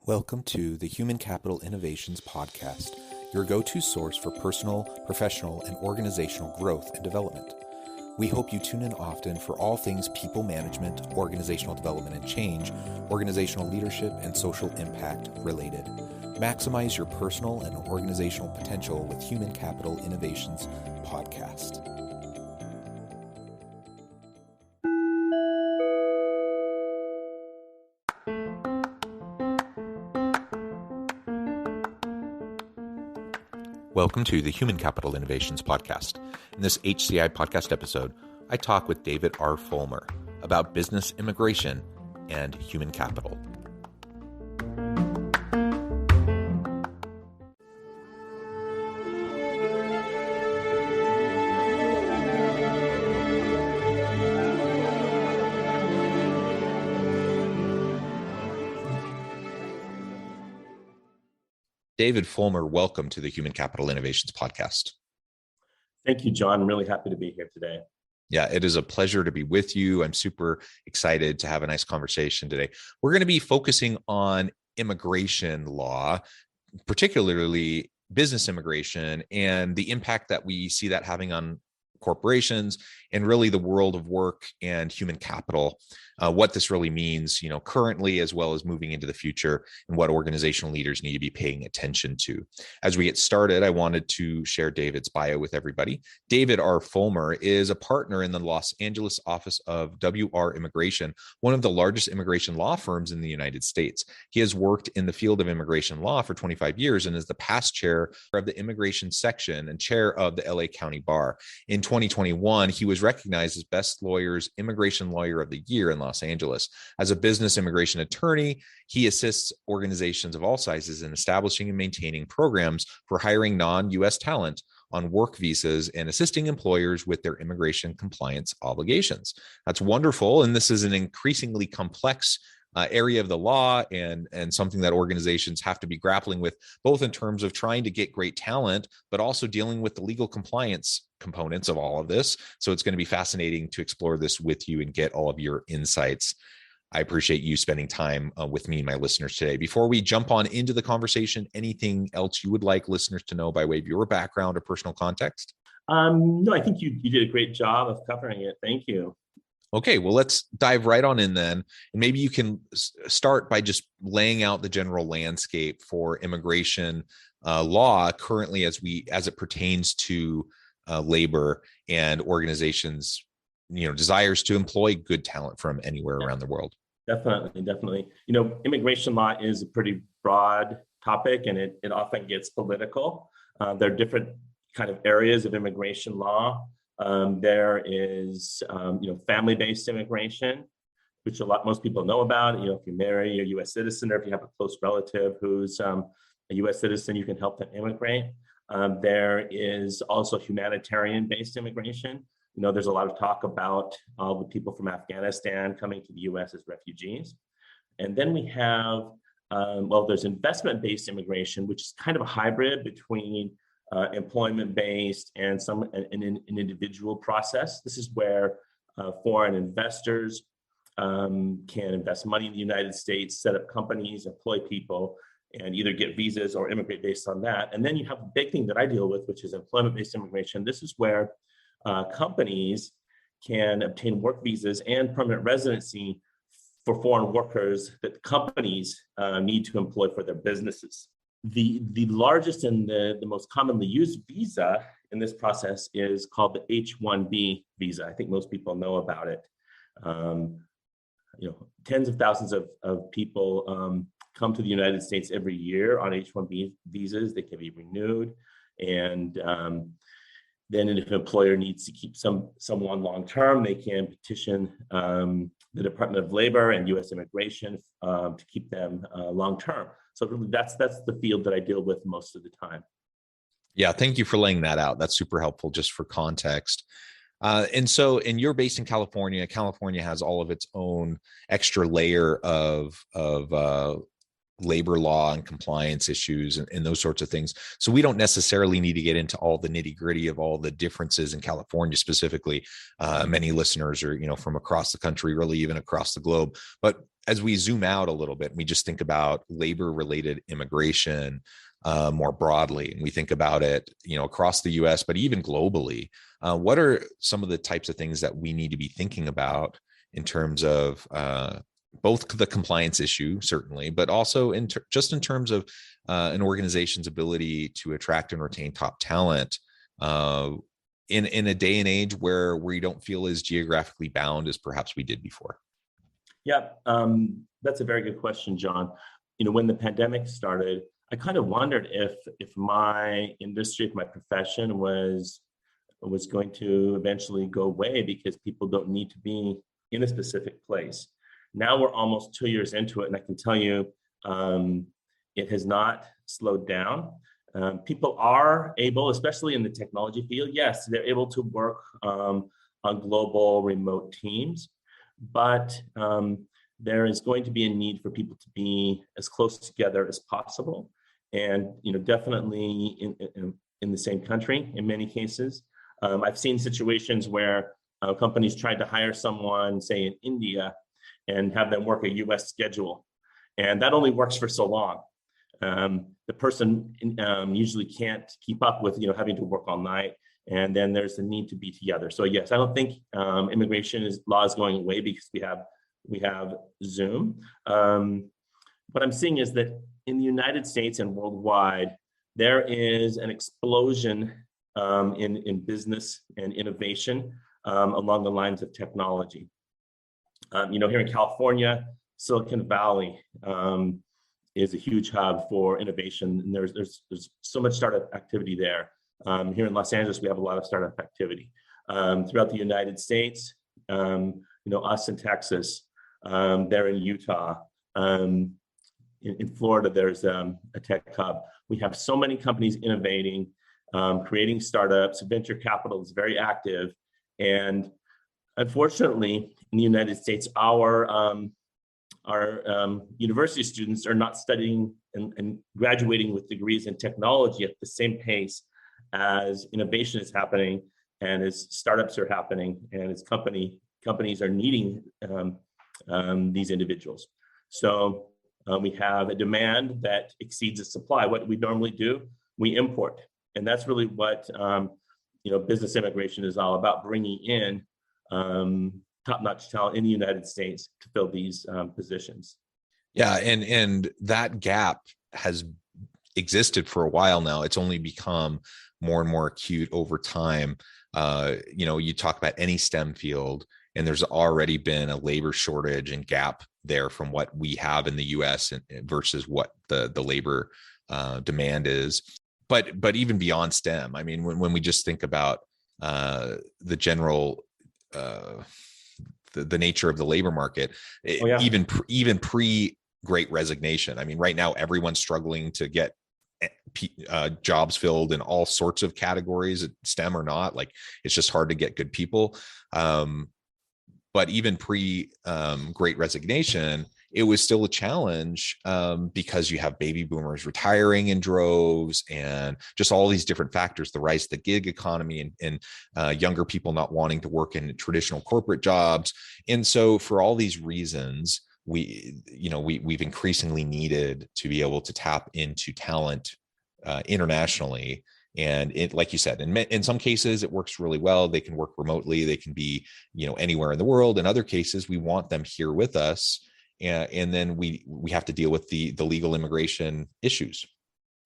Welcome to the Human Capital Innovations Podcast, your go-to source for personal, professional, and organizational growth and development. We hope you tune in often for all things people management, organizational development and change, organizational leadership, and social impact related. Maximize your personal and organizational potential with Human Capital Innovations Podcast. Welcome to the Human Capital Innovations Podcast. In this HCI podcast episode, I talk with David R. Fullmer about business immigration and human capital. David Fullmer, welcome to the Human Capital Innovations Podcast. Thank you, John. I'm really happy to be here today. Yeah, it is a pleasure to be with you. I'm super excited to have a nice conversation today. We're going to be focusing on immigration law, particularly business immigration, and the impact that we see that having on corporations and really the world of work and human capital, what this really means, currently as well as moving into the future, and what organizational leaders need to be paying attention to. As we get started, I wanted to share David's bio with everybody. David R. Fullmer is a partner in the Los Angeles office of WR Immigration, one of the largest immigration law firms in the United States. He has worked in the field of immigration law for 25 years and is the past chair of the immigration section and chair of the LA County Bar. In 2021, he was recognized as Best Lawyers Immigration Lawyer of the Year in Los Angeles. As a business immigration attorney, he assists organizations of all sizes in establishing and maintaining programs for hiring non-U.S. talent on work visas and assisting employers with their immigration compliance obligations. That's wonderful. And this is an increasingly complex area of the law and something that organizations have to be grappling with, both in terms of trying to get great talent, but also dealing with the legal compliance components of all of this. So it's going to be fascinating to explore this with you and get all of your insights. I appreciate you spending time with me and my listeners today. Before we jump on into the conversation, anything else you would like listeners to know by way of your background or personal context? No, I think you did a great job of covering it. Thank you. Okay, well, let's dive right on in then. And maybe you can start by just laying out the general landscape for immigration law currently as it pertains to labor and organizations, desires to employ good talent from anywhere around the world. Definitely. Immigration law is a pretty broad topic, and it often gets political. There are different kind of areas of immigration law. There is, family-based immigration, which most people know about. If you marry a U.S. citizen, or if you have a close relative who's a U.S. citizen, you can help them immigrate. There is also humanitarian-based immigration. There's a lot of talk about the people from Afghanistan coming to the U.S. as refugees. And then we have, there's investment-based immigration, which is kind of a hybrid between employment-based and an individual process. This is where foreign investors can invest money in the United States, set up companies, employ people, and either get visas or immigrate based on that. And then you have the big thing that I deal with, which is employment-based immigration. This is where companies can obtain work visas and permanent residency for foreign workers that companies need to employ for their businesses. The largest and the most commonly used visa in this process is called the H-1B visa. I think most people know about it. Tens of thousands of people come to the United States every year on H-1B visas. They can be renewed, and then if an employer needs to keep someone long term, they can petition the Department of Labor and U.S. Immigration to keep them long term. So really, that's the field that I deal with most of the time. Yeah, thank you for laying that out. That's super helpful just for context. And you're based in California. California has all of its own extra layer of labor law and compliance issues and those sorts of things. So we don't necessarily need to get into all the nitty gritty of all the differences in California specifically. Many listeners are, from across the country, really even across the globe. But as we zoom out a little bit, we just think about labor related immigration more broadly, and we think about it, across the US, but even globally. What are some of the types of things that we need to be thinking about in terms of both the compliance issue, certainly, but also just in terms of an organization's ability to attract and retain top talent in a day and age where we don't feel as geographically bound as perhaps we did before? Yeah, that's a very good question, John. When the pandemic started, I kind of wondered if my industry, if my profession was going to eventually go away because people don't need to be in a specific place. Now we're almost 2 years into it, and I can tell you it has not slowed down. People are able, especially in the technology field, yes, they're able to work on global remote teams, but there is going to be a need for people to be as close together as possible, and definitely in the same country in many cases. I've seen situations where companies tried to hire someone, say in India, and have them work a US schedule. And that only works for so long. The person usually can't keep up with having to work all night. And then there's the need to be together. So yes, I don't think immigration law is going away because we have Zoom. What I'm seeing is that in the United States and worldwide, there is an explosion in business and innovation along the lines of technology. Here in California, Silicon Valley is a huge hub for innovation, and there's so much startup activity there. Here in Los Angeles, we have a lot of startup activity. Throughout the United States, us in Texas, there in Utah, in Florida, there's a tech hub. We have so many companies innovating, creating startups. Venture capital is very active, and unfortunately, in the United States, our university students are not studying and graduating with degrees in technology at the same pace as innovation is happening, and as startups are happening, and as companies are needing these individuals. So we have a demand that exceeds the supply. What we normally do, we import, and that's really what business immigration is all about: bringing in top-notch talent in the United States to fill these positions. Yeah, and that gap has existed for a while now. It's only become more and more acute over time. You talk about any STEM field, and there's already been a labor shortage and gap there from what we have in the U.S. versus what the labor demand is. But even beyond STEM, I mean, when we just think about the general the nature of the labor market, even pre Great Resignation. I mean, right now everyone's struggling to get jobs filled in all sorts of categories, STEM or not. Like, it's just hard to get good people. But even pre Great Resignation, it was still a challenge because you have baby boomers retiring in droves, and just all these different factors, the rise of the gig economy, and younger people not wanting to work in traditional corporate jobs. And so for all these reasons, we've increasingly needed to be able to tap into talent internationally. And it, like you said, in some cases it works really well. They can work remotely. They can be, anywhere in the world. In other cases, we want them here with us. And then we have to deal with the legal immigration issues.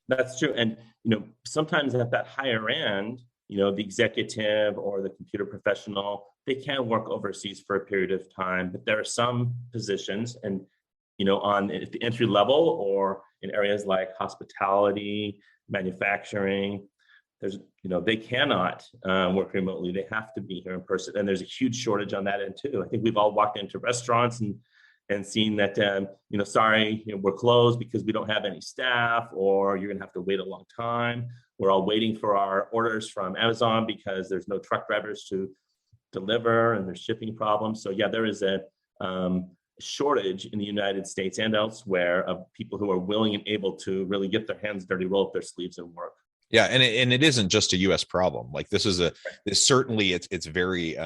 That's true. And, sometimes at that higher end, the executive or the computer professional, they can work overseas for a period of time, but there are some positions, and, on at the entry level or in areas like hospitality, manufacturing, they cannot work remotely. They have to be here in person. And there's a huge shortage on that end too. I think we've all walked into restaurants and seen that, sorry, we're closed because we don't have any staff, or you're going to have to wait a long time. We're all waiting for our orders from Amazon because there's no truck drivers to deliver, and there's shipping problems. So yeah, there is a shortage in the United States and elsewhere of people who are willing and able to really get their hands dirty, roll up their sleeves and work. Yeah, and it isn't just a U.S. problem. Like this certainly it's very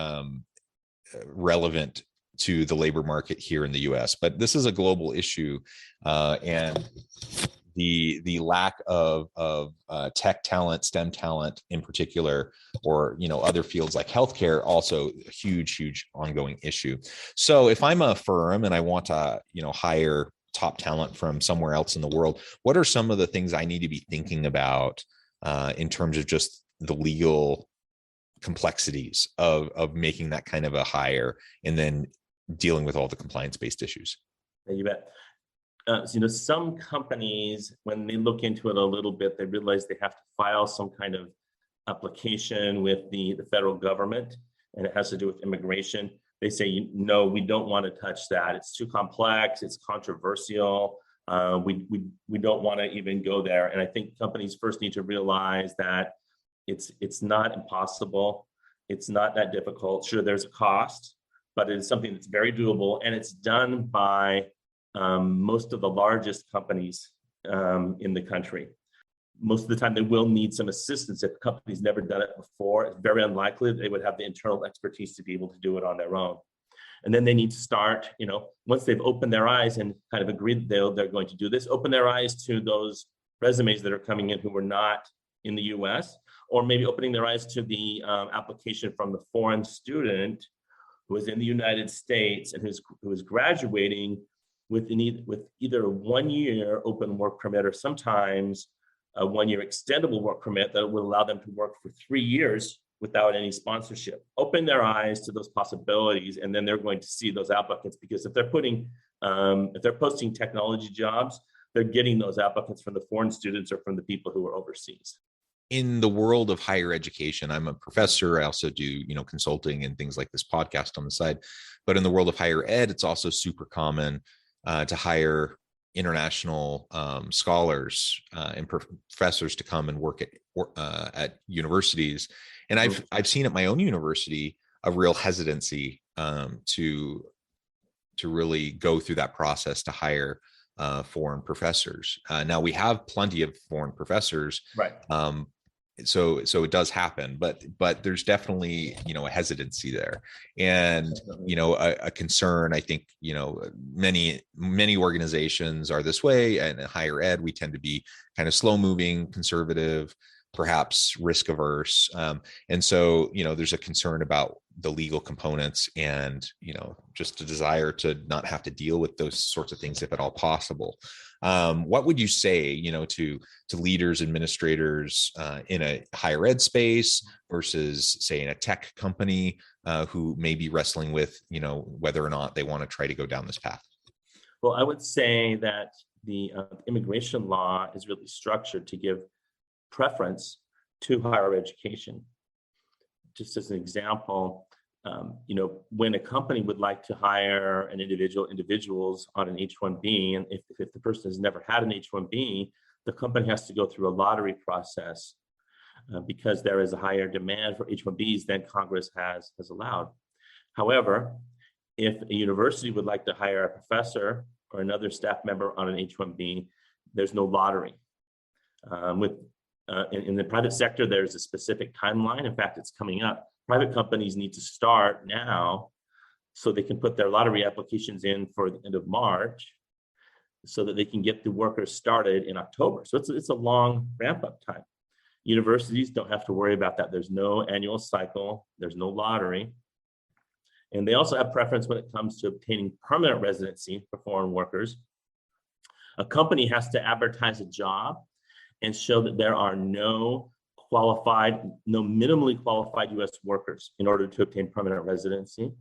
relevant to the labor market here in the U.S., but this is a global issue, and the lack of tech talent, STEM talent in particular, or other fields like healthcare, also a huge ongoing issue. So if I'm a firm and I want to hire top talent from somewhere else in the world, what are some of the things I need to be thinking about in terms of just the legal complexities of making that kind of a hire, and then dealing with all the compliance-based issues? Yeah, you bet. Some companies, when they look into it a little bit, they realize they have to file some kind of application with the federal government, and it has to do with immigration. They say, no, we don't want to touch that. It's too complex. It's controversial. We don't want to even go there. And I think companies first need to realize that it's not impossible. It's not that difficult. Sure, there's a cost, but it is something that's very doable, and it's done by most of the largest companies in the country. Most of the time, they will need some assistance. If the company's never done it before, it's very unlikely that they would have the internal expertise to be able to do it on their own. And then they need to start, once they've opened their eyes and kind of agreed that they're going to do this, open their eyes to those resumes that are coming in who were not in the US, or maybe opening their eyes to the application from the foreign student who is in the United States and who is graduating with either a 1-year open work permit, or sometimes a 1-year extendable work permit that will allow them to work for 3 years without any sponsorship. Open their eyes to those possibilities, and then they're going to see those applicants, because if they're posting technology jobs, they're getting those applicants from the foreign students or from the people who are overseas. In the world of higher education, I'm a professor. I also do, consulting and things like this podcast on the side. But in the world of higher ed, it's also super common to hire international scholars and professors to come and work at universities. And I've seen at my own university a real hesitancy to really go through that process to hire foreign professors. Now we have plenty of foreign professors, right? So it does happen, but there's definitely a hesitancy there, and a concern. I think many organizations are this way, and in higher ed we tend to be kind of slow moving, conservative, perhaps risk averse, and so there's a concern about the legal components, and just a desire to not have to deal with those sorts of things if at all possible. What would you say to leaders, administrators in a higher ed space versus, say, in a tech company who may be wrestling with whether or not they want to try to go down this path? Well, I would say that the immigration law is really structured to give preference to higher education. Just as an example, when a company would like to hire individuals on an H-1B, and if the person has never had an H-1B, the company has to go through a lottery process because there is a higher demand for H-1Bs than Congress has allowed. However, if a university would like to hire a professor or another staff member on an H-1B, there's no lottery. In the private sector, there's a specific timeline. In fact, it's coming up. Private companies need to start now so they can put their lottery applications in for the end of March so that they can get the workers started in October. So it's a long ramp-up time. Universities don't have to worry about that. There's no annual cycle. There's no lottery. And they also have preference when it comes to obtaining permanent residency for foreign workers. A company has to advertise a job and show that there are no minimally qualified U.S. workers in order to obtain permanent residency.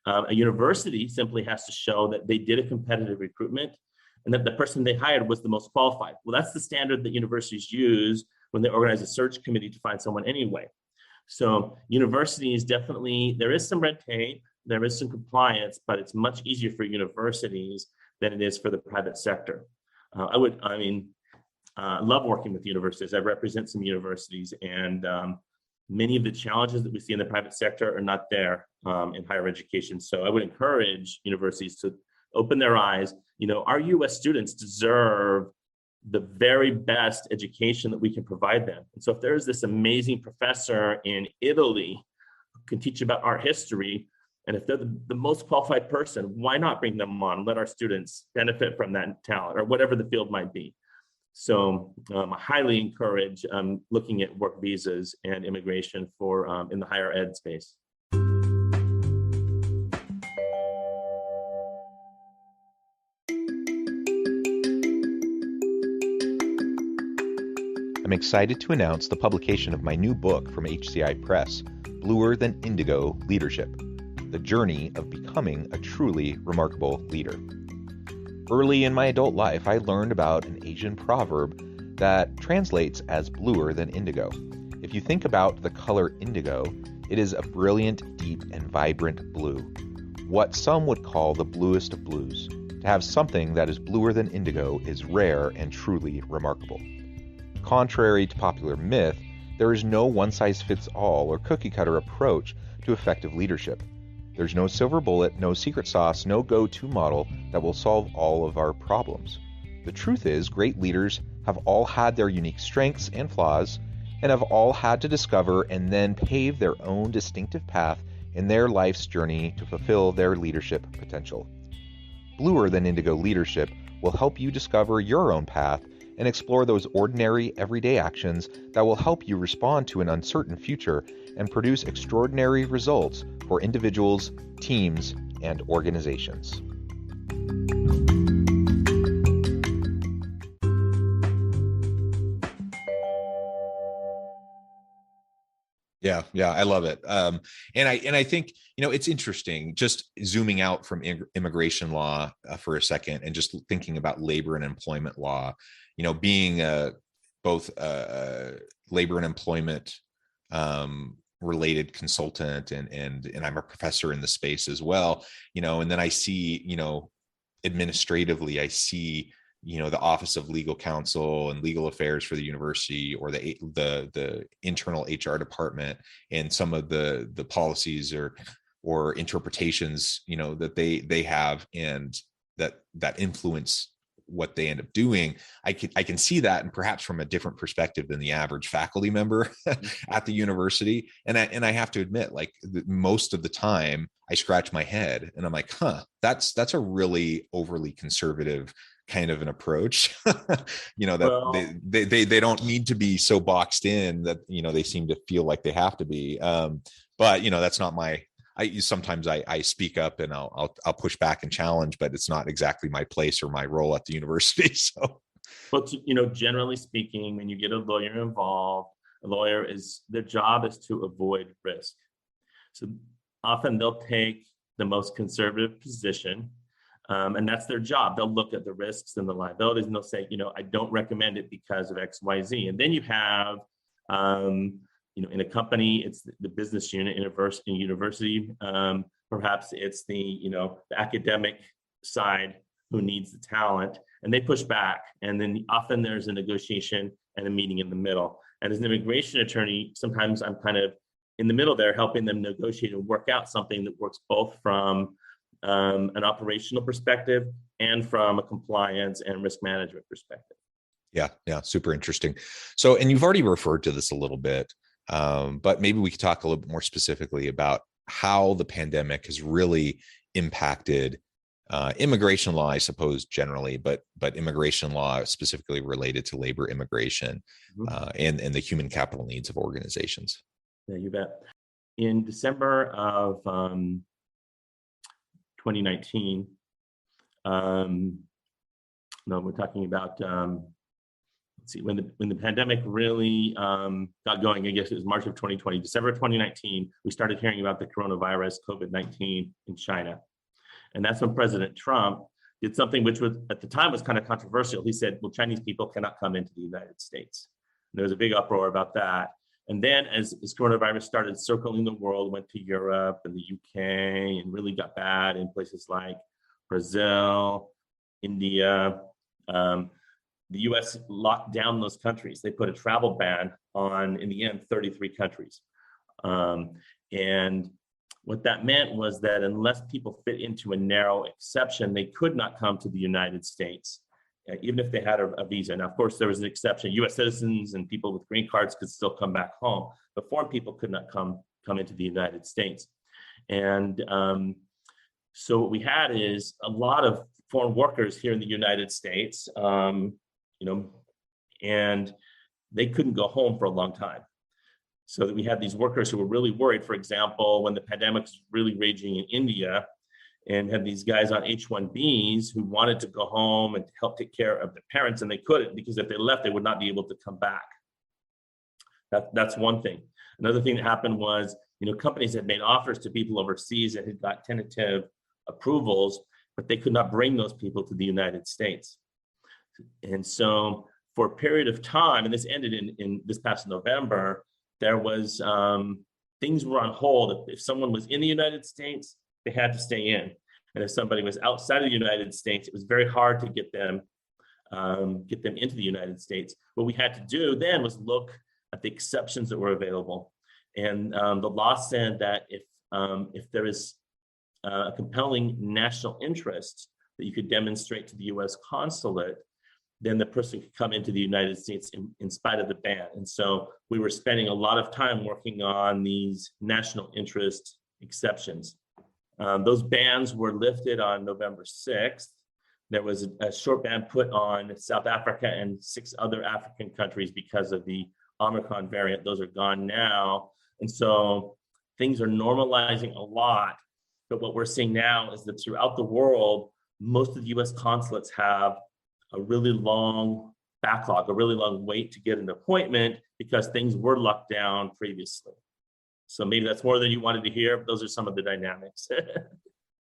A university simply has to show that they did a competitive recruitment and that the person they hired was the most qualified. Well, that's the standard that universities use when they organize a search committee to find someone anyway. So universities definitely, there is some red tape, there is some compliance, but it's much easier for universities than it is for the private sector. I love working with universities. I represent some universities, and many of the challenges that we see in the private sector are not there in higher education. So I would encourage universities to open their eyes. Our US students deserve the very best education that we can provide them. And so if there's this amazing professor in Italy who can teach about art history, and if they're the most qualified person, why not bring them on, let our students benefit from that talent or whatever the field might be. So I highly encourage looking at work visas and immigration for in the higher ed space. I'm excited to announce the publication of my new book from HCI Press, Bluer Than Indigo Leadership: The Journey of Becoming a Truly Remarkable Leader. Early in my adult life, I learned about an Asian proverb that translates as bluer than indigo. If you think about the color indigo, it is a brilliant, deep, and vibrant blue, what some would call the bluest of blues. To have something that is bluer than indigo is rare and truly remarkable. Contrary to popular myth, there is no one-size-fits-all or cookie-cutter approach to effective leadership. There's no silver bullet, no secret sauce, no go-to model that will solve all of our problems. The truth is, great leaders have all had their unique strengths and flaws, and have all had to discover and then pave their own distinctive path in their life's journey to fulfill their leadership potential. Bluer Than Indigo Leadership will help you discover your own path and explore those ordinary, everyday actions that will help you respond to an uncertain future and produce extraordinary results for individuals, teams, and organizations. Yeah, I love it. And I think, it's interesting, just zooming out from immigration law for a second and just thinking about labor and employment law, being both a labor and employment related consultant and I'm a professor in the space as well, and then I see, administratively, I see, the Office of Legal Counsel and Legal Affairs for the university, or the internal HR department, and some of the policies or interpretations, that they have and that influence what they end up doing. I can see that, and perhaps from a different perspective than the average faculty member at the university. And I have to admit, like, most of the time I scratch my head and I'm like, that's a really overly conservative kind of an approach. That they don't need to be so boxed in that, they seem to feel like they have to be. But that's not my, sometimes I speak up and I'll push back and challenge, but it's not exactly my place or my role at the university. So, well, generally speaking, when you get a lawyer involved, their job is to avoid risk. So often they'll take the most conservative position, and that's their job. They'll look at the risks and the liabilities, and they'll say, I don't recommend it because of X, Y, Z. And then you have, in a company, it's the business unit, university. Perhaps it's the academic side who needs the talent, and they push back. And then often there's a negotiation and a meeting in the middle. And as an immigration attorney, sometimes I'm kind of in the middle there, helping them negotiate and work out something that works both from an operational perspective and from a compliance and risk management perspective. Yeah, super interesting. So, and you've already referred to this a little bit, but maybe we could talk a little bit more specifically about how the pandemic has really impacted immigration law, I suppose, generally, but immigration law specifically related to labor immigration, and the human capital needs of organizations. Yeah, you bet. In December of 2019, we're talking about, when the pandemic really got going. I guess it was March of 2020, December of 2019, we started hearing about the coronavirus, COVID-19 in China. And that's when President Trump did something which was, at the time, was kind of controversial. He said, well, Chinese people cannot come into the United States. And there was a big uproar about that. And then as coronavirus started circling the world, went to Europe and the UK, and really got bad in places like Brazil, India. The US locked down those countries. They put a travel ban on, in the end, 33 countries. And What that meant was that unless people fit into a narrow exception, they could not come to the United States, even if they had a visa. Now, of course, there was an exception. U.S. citizens and people with green cards could still come back home, but foreign people could not come into the United States. And so what we had is a lot of foreign workers here in the United States, and they couldn't go home for a long time. So that we had these workers who were really worried, for example, when the pandemic was really raging in India, and had these guys on H-1Bs who wanted to go home and help take care of their parents, and they couldn't, because if they left, they would not be able to come back. That's one thing. Another thing that happened was, companies had made offers to people overseas that had got tentative approvals, but they could not bring those people to the United States. And so for a period of time, and this ended in this past November, there was, things were on hold. If someone was in the United States, they had to stay in. And if somebody was outside of the United States, it was very hard to get them into the United States. What we had to do then was look at the exceptions that were available. And the law said that if there is a compelling national interest that you could demonstrate to the U.S. consulate, then the person could come into the United States in spite of the ban. And so we were spending a lot of time working on these national interest exceptions. Those bans were lifted on November 6th. There was a short ban put on South Africa and 6 other African countries because of the Omicron variant. Those are gone now. And so things are normalizing a lot. But what we're seeing now is that throughout the world, most of the US consulates have a really long backlog, a really long wait to get an appointment because things were locked down previously. So maybe that's more than you wanted to hear, but those are some of the dynamics.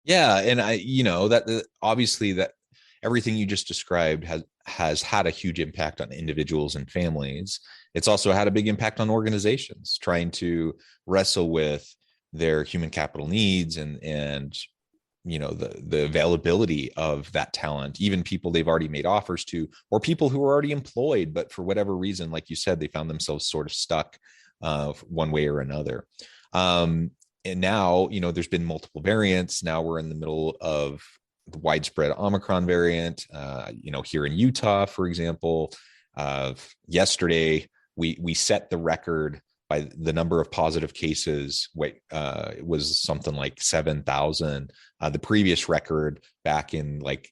Yeah. And that obviously that everything you just described has had a huge impact on individuals and families. It's also had a big impact on organizations trying to wrestle with their human capital needs and the availability of that talent, even people they've already made offers to, or people who are already employed, but for whatever reason, like you said, they found themselves sort of stuck one way or another. And now, there's been multiple variants. Now we're in the middle of the widespread Omicron variant. Here in Utah, for example, yesterday we set the record by the number of positive cases. It was something like 7,000. The previous record back in like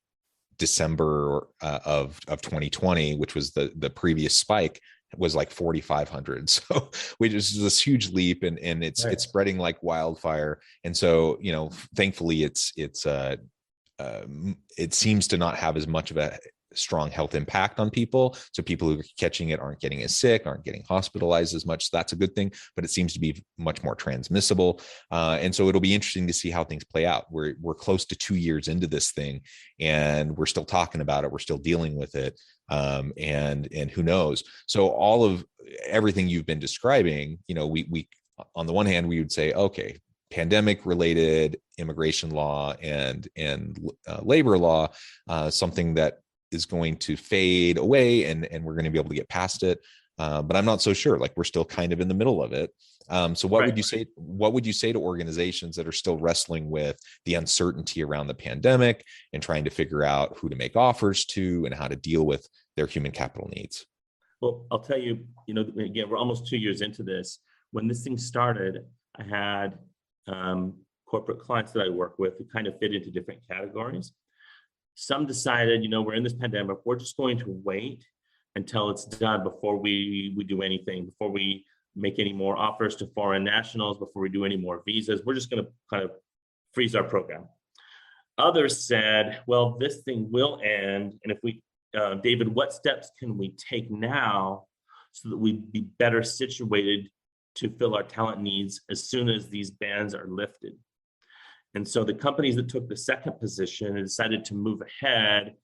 December of 2020, which was the previous spike, was like 4,500. So which is this huge leap, and it's right. It's spreading like wildfire. And so thankfully it seems to not have as much of a strong health impact on people. So people who are catching it aren't getting as sick, aren't getting hospitalized as much. So that's a good thing, but it seems to be much more transmissible. And so it'll be interesting to see how things play out. We're close to 2 years into this thing, and we're still talking about it. We're still dealing with it. And who knows? So all of everything you've been describing, we on the one hand, we would say, okay, pandemic related immigration law and labor law, something that is going to fade away and we're going to be able to get past it. But I'm not so sure. Like, we're still kind of in the middle of it. So what would you say? What would you say to organizations that are still wrestling with the uncertainty around the pandemic and trying to figure out who to make offers to and how to deal with their human capital needs? Well, I'll tell you, again, we're almost 2 years into this. When this thing started, I had corporate clients that I work with who kind of fit into different categories. Some decided, we're in this pandemic, we're just going to wait until it's done before we do anything, before we make any more offers to foreign nationals, before we do any more visas. We're just going to kind of freeze our program. Others said, well, this thing will end. And if we, David, what steps can we take now so that we'd be better situated to fill our talent needs as soon as these bans are lifted? And so the companies that took the second position and decided to move ahead,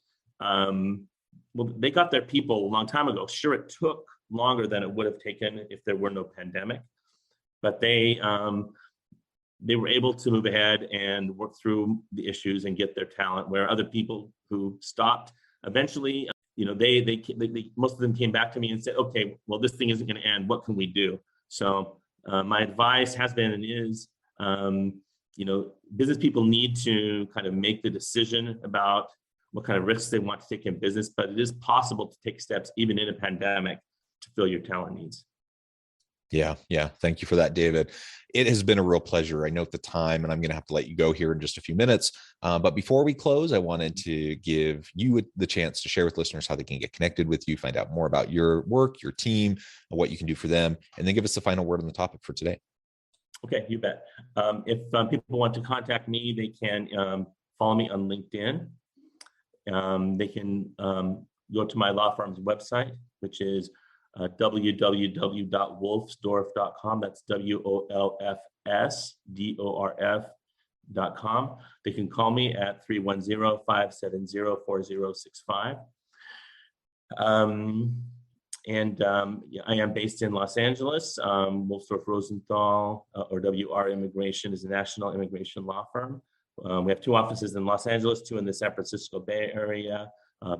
well, they got their people a long time ago. Sure, it took longer than it would have taken if there were no pandemic, but they were able to move ahead and work through the issues and get their talent, where other people who stopped eventually, they most of them came back to me and said, okay, well, this thing isn't going to end. What can we do? So my advice has been and is, business people need to kind of make the decision about what kind of risks they want to take in business, but it is possible to take steps even in a pandemic to fill your talent needs. Yeah. Thank you for that, David. It has been a real pleasure. I note the time, and I'm going to have to let you go here in just a few minutes. But before we close, I wanted to give you the chance to share with listeners how they can get connected with you, find out more about your work, your team, what you can do for them, and then give us the final word on the topic for today. Okay, you bet. If people want to contact me, they can follow me on LinkedIn. They can go to my law firm's website, which is www.wolfsdorf.com. That's WOLFSDORF.com. They can call me at 310-570-4065. I am based in Los Angeles. Wolfsdorf Rosenthal, or WR Immigration, is a national immigration law firm. We have 2 offices in Los Angeles, 2 in the San Francisco Bay Area,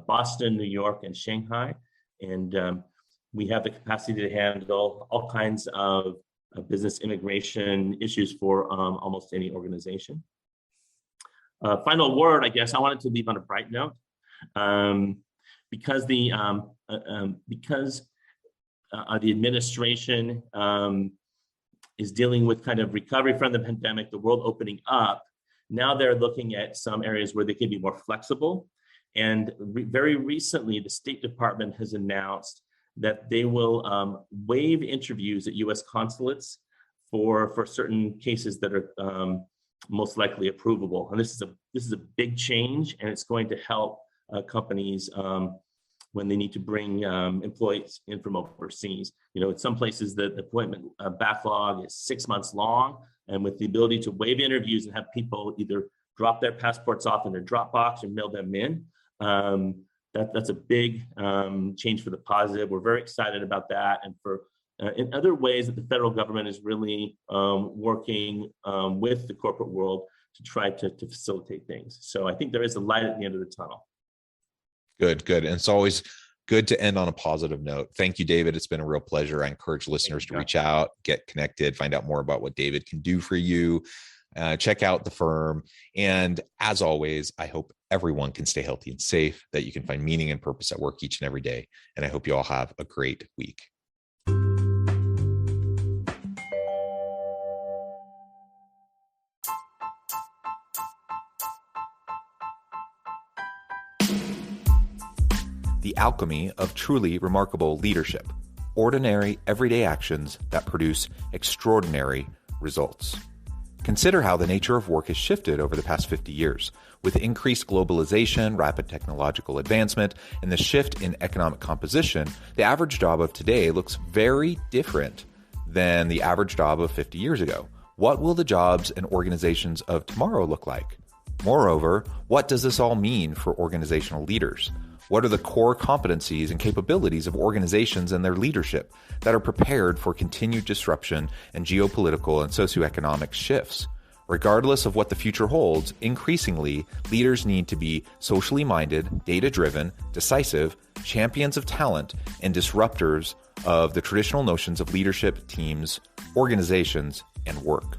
Boston, New York, and Shanghai. And we have the capacity to handle all kinds of business immigration issues for almost any organization. Final word, I guess, I wanted to leave on a bright note. Because the administration is dealing with kind of recovery from the pandemic, the world opening up, now they're looking at some areas where they can be more flexible. And very recently, the State Department has announced that they will waive interviews at U.S. consulates for certain cases that are most likely approvable. And this is a big change, and it's going to help companies when they need to bring employees in from overseas. In some places the appointment backlog is 6 months long, and with the ability to waive interviews and have people either drop their passports off in their Dropbox or mail them in, that's a big change for the positive. We're very excited about that, and for in other ways that the federal government is really working with the corporate world to try to facilitate things. So I think there is a light at the end of the tunnel. Good. And it's always good to end on a positive note. Thank you, David. It's been a real pleasure. I encourage listeners to reach out, get connected, find out more about what David can do for you. Check out the firm. And as always, I hope everyone can stay healthy and safe, that you can find meaning and purpose at work each and every day. And I hope you all have a great week. The alchemy of truly remarkable leadership. Ordinary, everyday actions that produce extraordinary results. Consider how the nature of work has shifted over the past 50 years. With increased globalization, rapid technological advancement, and the shift in economic composition, the average job of today looks very different than the average job of 50 years ago. What will the jobs and organizations of tomorrow look like? Moreover, what does this all mean for organizational leaders? What are the core competencies and capabilities of organizations and their leadership that are prepared for continued disruption and geopolitical and socioeconomic shifts? Regardless of what the future holds, increasingly, leaders need to be socially minded, data-driven, decisive, champions of talent, and disruptors of the traditional notions of leadership, teams, organizations, and work.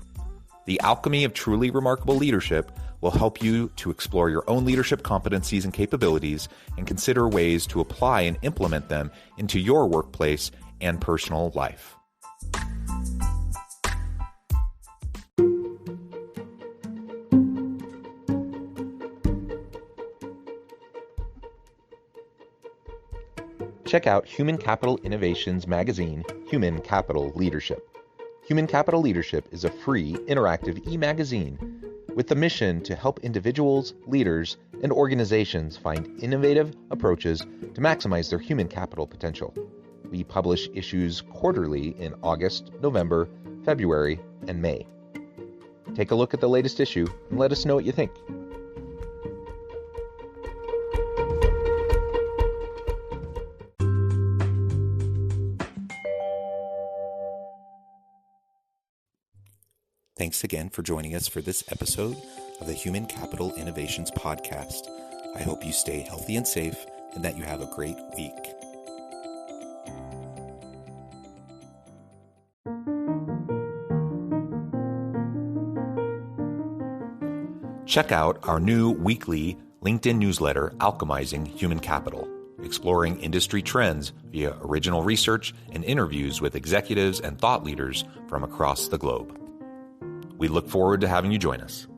The alchemy of truly remarkable leadership will help you to explore your own leadership competencies and capabilities and consider ways to apply and implement them into your workplace and personal life. Check out Human Capital Innovations magazine, Human Capital Leadership. Human Capital Leadership is a free, interactive e-magazine with the mission to help individuals, leaders, and organizations find innovative approaches to maximize their human capital potential. We publish issues quarterly in August, November, February, and May. Take a look at the latest issue and let us know what you think. Thanks again for joining us for this episode of the Human Capital Innovations Podcast. I hope you stay healthy and safe and that you have a great week. Check out our new weekly LinkedIn newsletter, Alchemizing Human Capital, exploring industry trends via original research and interviews with executives and thought leaders from across the globe. We look forward to having you join us.